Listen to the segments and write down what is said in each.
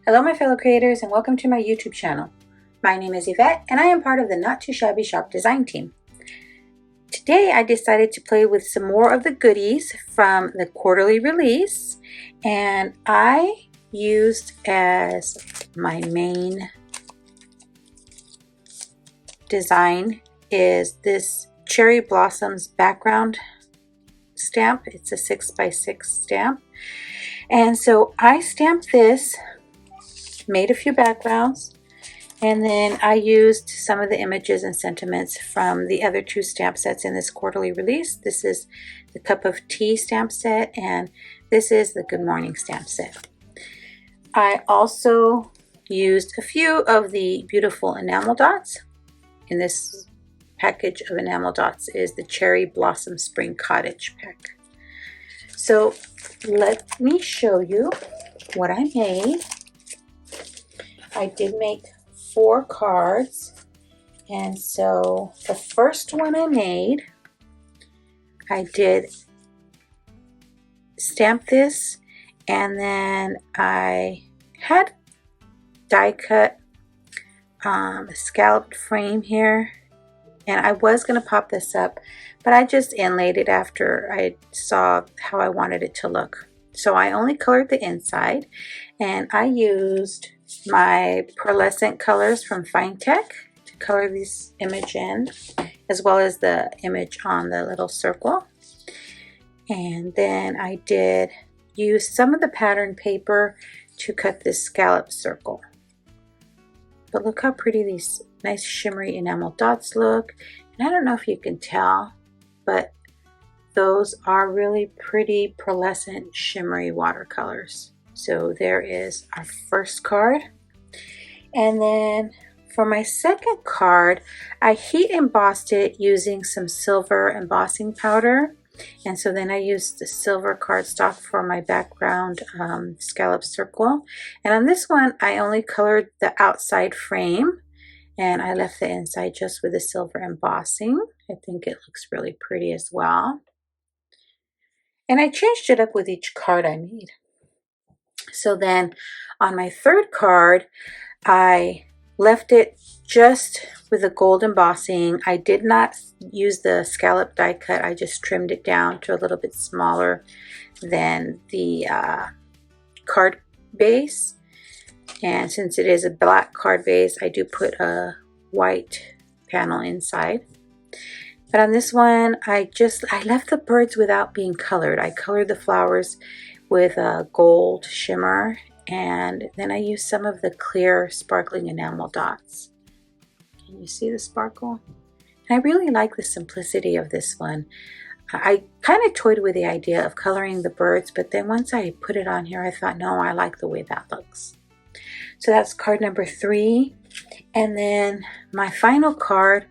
Hello my fellow creators and welcome to my YouTube channel. My name is Yvette and I am part of the Not2Shabby Shop design team. Today I decided to play with some more of the goodies from the quarterly release, and I used as my main design is this cherry blossoms background stamp. It's a 6x6 stamp, and so I stamped this, made a few backgrounds, and then I used some of the images and sentiments from the other two stamp sets in this quarterly release. This is the Cup of Tea stamp set, and this is the Good Morning stamp set. I also used a few of the beautiful enamel dots. In this package of enamel dots is the Cherry Blossom Spring Cottage pack. So let me show you what I made. I did make 4 cards, and so the first one I made, I did stamp this, and then I had die cut a scalloped frame here, and I was going to pop this up, but I just inlaid it after I saw how I wanted it to look. So I only colored the inside, and I used my pearlescent colors from Fine Tech to color this image in, as well as the image on the little circle. And then I did use some of the pattern paper to cut this scallop circle. But look how pretty these nice shimmery enamel dots look. And I don't know if you can tell, but those are really pretty pearlescent shimmery watercolors. So there is our first card. And then for my second card, I heat embossed it using some silver embossing powder. And so then I used the silver cardstock for my background scallop circle. And on this one, I only colored the outside frame, and I left the inside just with the silver embossing. I think it looks really pretty as well. And I changed it up with each card I made. So then on my third card, I left it just with the gold embossing. I did not use the scallop die cut. I just trimmed it down to a little bit smaller than the card base. And since it is a black card base, I do put a white panel inside. But on this one, I left the birds without being colored. I colored the flowers with a gold shimmer, and then I used some of the clear sparkling enamel dots. Can you see the sparkle? And I really like the simplicity of this one. I kind of toyed with the idea of coloring the birds, but then once I put it on here, I thought, no, I like the way that looks. So that's card number 3. And then my final card,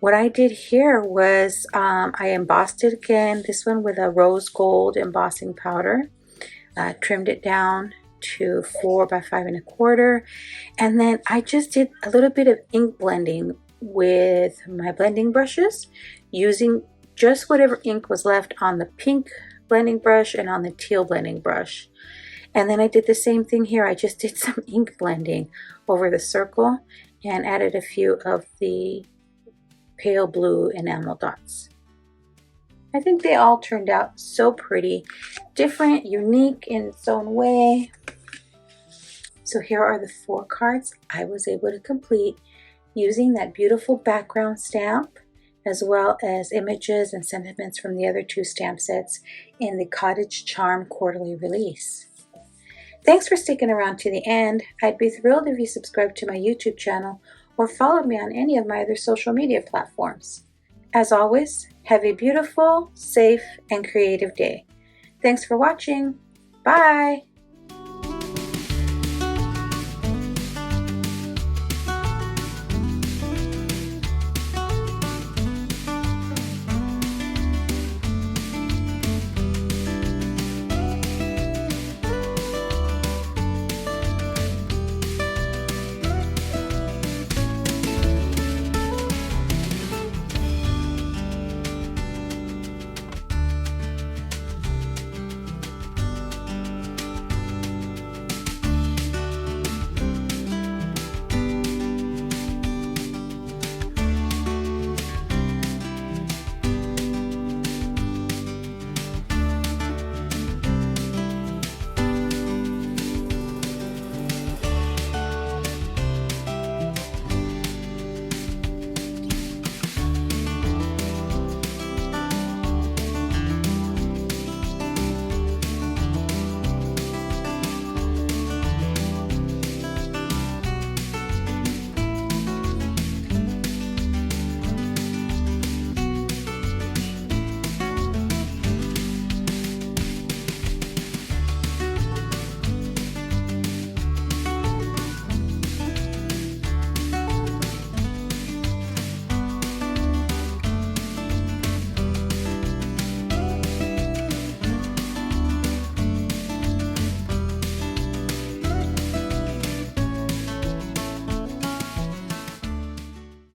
what I did here was I embossed it again, this one with a rose gold embossing powder. Trimmed it down to 4 by 5 1/4, and then I just did a little bit of ink blending with my blending brushes, using just whatever ink was left on the pink blending brush and on the teal blending brush. And then I did the same thing here. I just did some ink blending over the circle and added a few of the pale blue enamel dots. I think they all turned out so pretty, different, unique in its own way. So here are the 4 cards I was able to complete using that beautiful background stamp, as well as images and sentiments from the other 2 stamp sets in the Cottage Charm Quarterly Release. Thanks for sticking around to the end. I'd be thrilled if you subscribed to my YouTube channel or followed me on any of my other social media platforms. As always, have a beautiful, safe, and creative day. Thanks for watching. Bye!